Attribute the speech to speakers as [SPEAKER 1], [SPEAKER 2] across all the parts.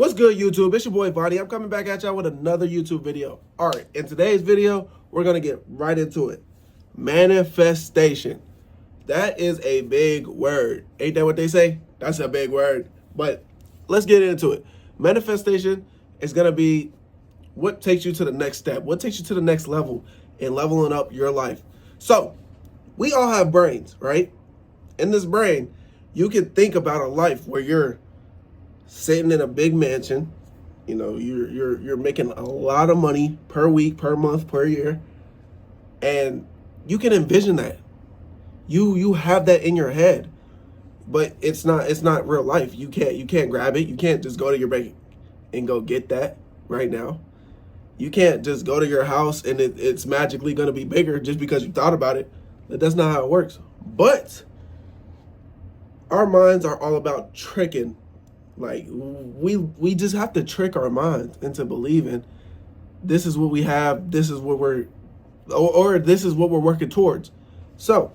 [SPEAKER 1] What's good, YouTube? It's your boy Vonnie. I'm coming back at y'all with another YouTube video. All right, in today's video, we're going to get right into it. Manifestation. That is a big word. Ain't that what they say? That's a big word. But let's get into it. Manifestation is going to be what takes you to the next step, what takes you to the next level in leveling up your life. So, we all have brains, right? In this brain, you can think about a life where you're sitting in a big mansion, you know, you're making a lot of money per week, per month, per year, and you can envision that. You have that in your head, but it's not real life. You can't grab it. You can't just go to your bank and go get that right now. You can't just go to your house and it's magically going to be bigger just because you thought about it. That's not how it works. But our minds are all about tricking. Like, we just have to trick our minds into believing this is what we have, this is what or this is what we're working towards. So,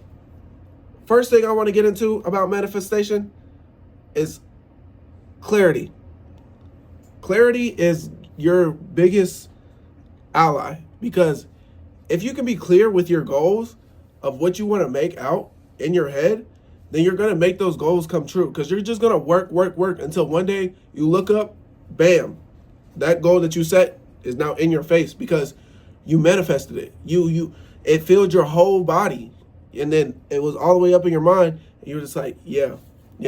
[SPEAKER 1] first thing I want to get into about manifestation is clarity. Clarity is your biggest ally, because if you can be clear with your goals of what you want to make out in your head, then you're going to make those goals come true, because you're just going to work until one day you look up, bam, that goal that you set is now in your face because you manifested it. It filled your whole body, and then it was all the way up in your mind, and you're just like, yeah,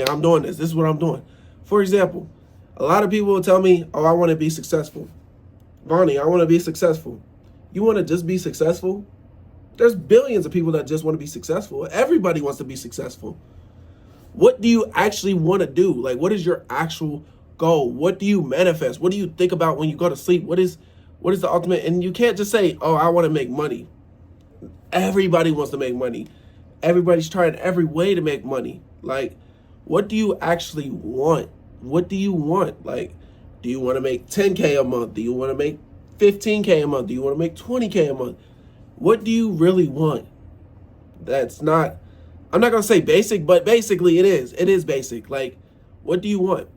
[SPEAKER 1] I'm doing this. This is what I'm doing. For example, a lot of people will tell me, oh, I want to be successful. Vonnie, I want to be successful. You want to just be successful? There's billions of people that just want to be successful. Everybody wants to be successful. What do you actually want to do? Like, what is your actual goal? What do you manifest? What do you think about when you go to sleep? What is the ultimate? And you can't just say, oh, I want to make money. Everybody wants to make money. Everybody's trying every way to make money. Like, what do you actually want? What do you want? Like, do you want to make 10K a month? Do you want to make 15K a month? Do you want to make 20K a month? What do you really want? That's not, I'm not going to say basic, but basically it is. It is basic. Like, what do you want?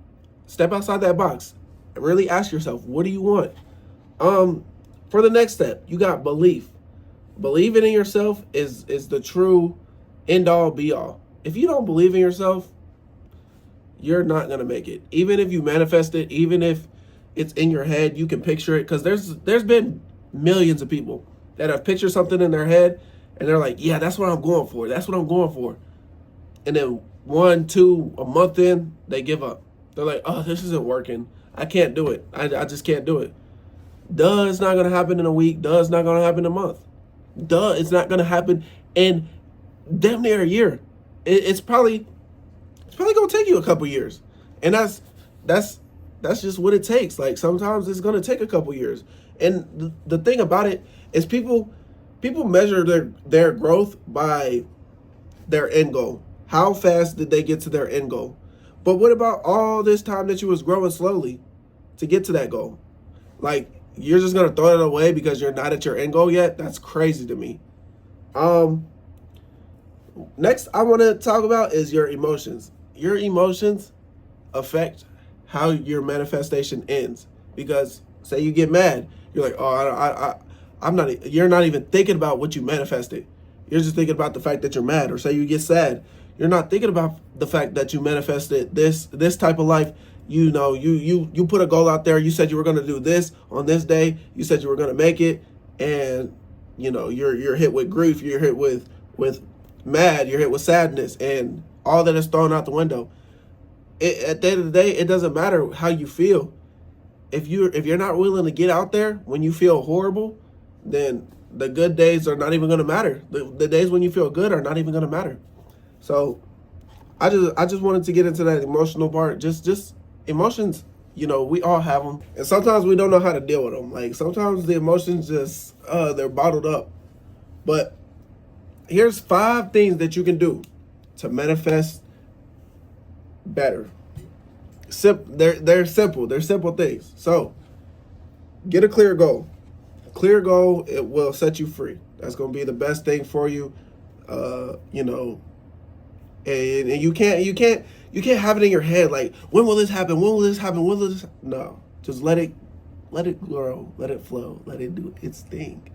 [SPEAKER 1] Step outside that box. Really ask yourself, what do you want? For the next step, you got belief. Believing in yourself is the true end all be all. If you don't believe in yourself, you're not going to make it. Even if you manifest it, even if it's in your head, you can picture it, because there's been millions of people that have pictured something in their head and they're like, yeah, that's what I'm going for. That's what I'm going for. And then 1, 2, a month in, they give up. They're like, oh, this isn't working. I can't do it. I just can't do it. Duh, it's not going to happen in a week. Duh, it's not going to happen in a month. Duh, it's not going to happen in damn near a year. It's probably going to take you a couple years. And that's just what it takes. Like, sometimes it's going to take a couple years. And the thing about it is people measure their growth by their end goal. How fast did they get to their end goal? But what about all this time that you was growing slowly to get to that goal? Like, you're just going to throw it away because you're not at your end goal yet? That's crazy to me. Next I want to talk about is your emotions. Your emotions affect how your manifestation ends. Because say you get mad, you're like, oh, you're not even thinking about what you manifested. You're just thinking about the fact that you're mad. Or say you get sad, you're not thinking about the fact that you manifested this type of life. You know, you put a goal out there. You said you were going to do this on this day. You said you were going to make it, and you know you're hit with grief. You're hit with mad. You're hit with sadness, and all that is thrown out the window. At the end of the day, it doesn't matter how you feel. If you're not willing to get out there when you feel horrible, then the good days are not even going to matter. The days when you feel good are not even going to matter. So I just wanted to get into that emotional part. Just emotions, you know, we all have them. And sometimes we don't know how to deal with them. Like, sometimes the emotions just, they're bottled up. But here's 5 things that you can do to manifest better. They're simple. They're simple things. So get a clear goal. Clear goal, it will set you free. That's going to be the best thing for you. You know, and you can't have it in your head like, when will this happen? When will this happen? When will this? No, just let it grow, let it flow, let it do its thing.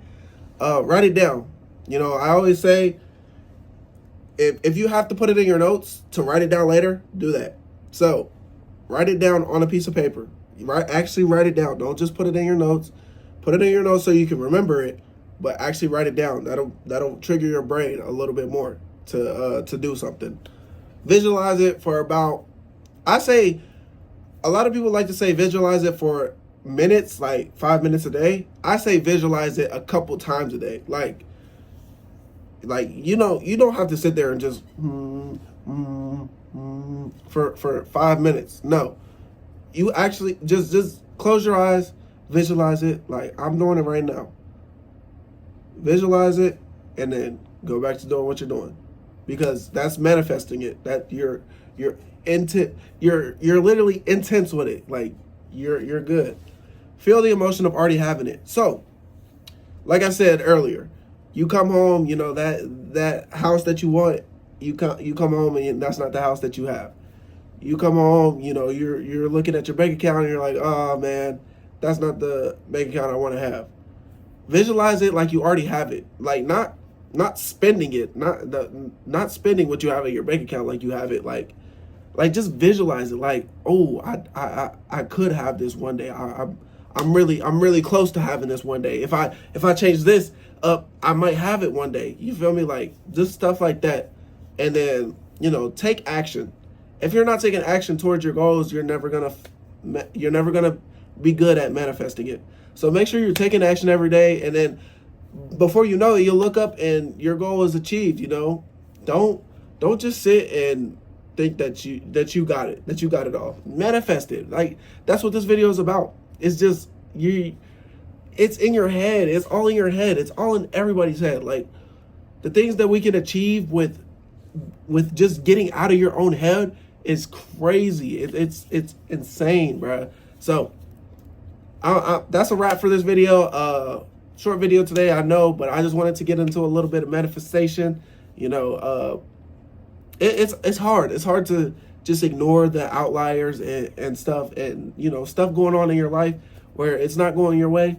[SPEAKER 1] Write it down. You know, I always say, if you have to put it in your notes to write it down later, do that. So write it down on a piece of paper. Actually write it down. Don't just put it in your notes. Put it in your notes so you can remember it, but actually write it down. That'll trigger your brain a little bit more to do something. Visualize it for about, I say, a lot of people like to say visualize it for minutes, like 5 minutes a day. I say visualize it a couple times a day. Like you know, you don't have to sit there and just for 5 minutes. No, you actually just close your eyes, visualize it like I'm doing it right now. Visualize it and then go back to doing what you're doing, because that's manifesting it. That you're literally intense with it. Like you're good. Feel the emotion of already having it. So, like I said earlier, you come home, you know, that house that you want, you come home and that's not the house that you have. You come home, you know, you're looking at your bank account and you're like, oh man, that's not the bank account I want to have. Visualize it like you already have it. Like not spending it, not spending what you have in your bank account like you have it. Like just visualize it like, oh, I could have this one day. I'm really close to having this one day. If I change this up, I might have it one day. You feel me? Like just stuff like that. And then, you know, take action. If you're not taking action towards your goals, you're never gonna be good at manifesting it. So make sure you're taking action every day, and then before you know it, you'll look up and your goal is achieved. You know, don't just sit and think that you got it, that you got it all. Manifest it. Like that's what this video is about. It's just it's in your head. It's all in your head. It's all in everybody's head. Like the things that we can achieve with just getting out of your own head is crazy. It's insane, bro. So that's a wrap for this video. Short video today, I know, but I just wanted to get into a little bit of manifestation. You know, it's hard. It's hard to just ignore the outliers and stuff, and you know, stuff going on in your life where it's not going your way.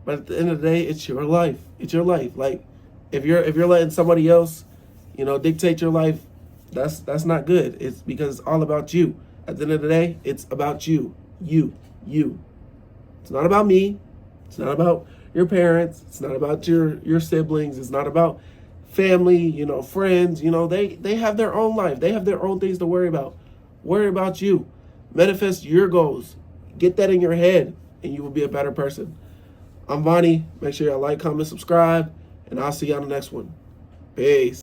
[SPEAKER 1] But at the end of the day, it's your life. It's your life. Like if you're letting somebody else, you know, dictate your life, that's not good. It's because it's all about you. At the end of the day, it's about you. You. It's not about me. It's not about your parents. It's not about your siblings. It's not about family, you know, friends. You know, they have their own life. They have their own things to worry about. Worry about you. Manifest your goals. Get that in your head, and you will be a better person. I'm Vonnie. Make sure you like, comment, subscribe, and I'll see you on the next one. Peace.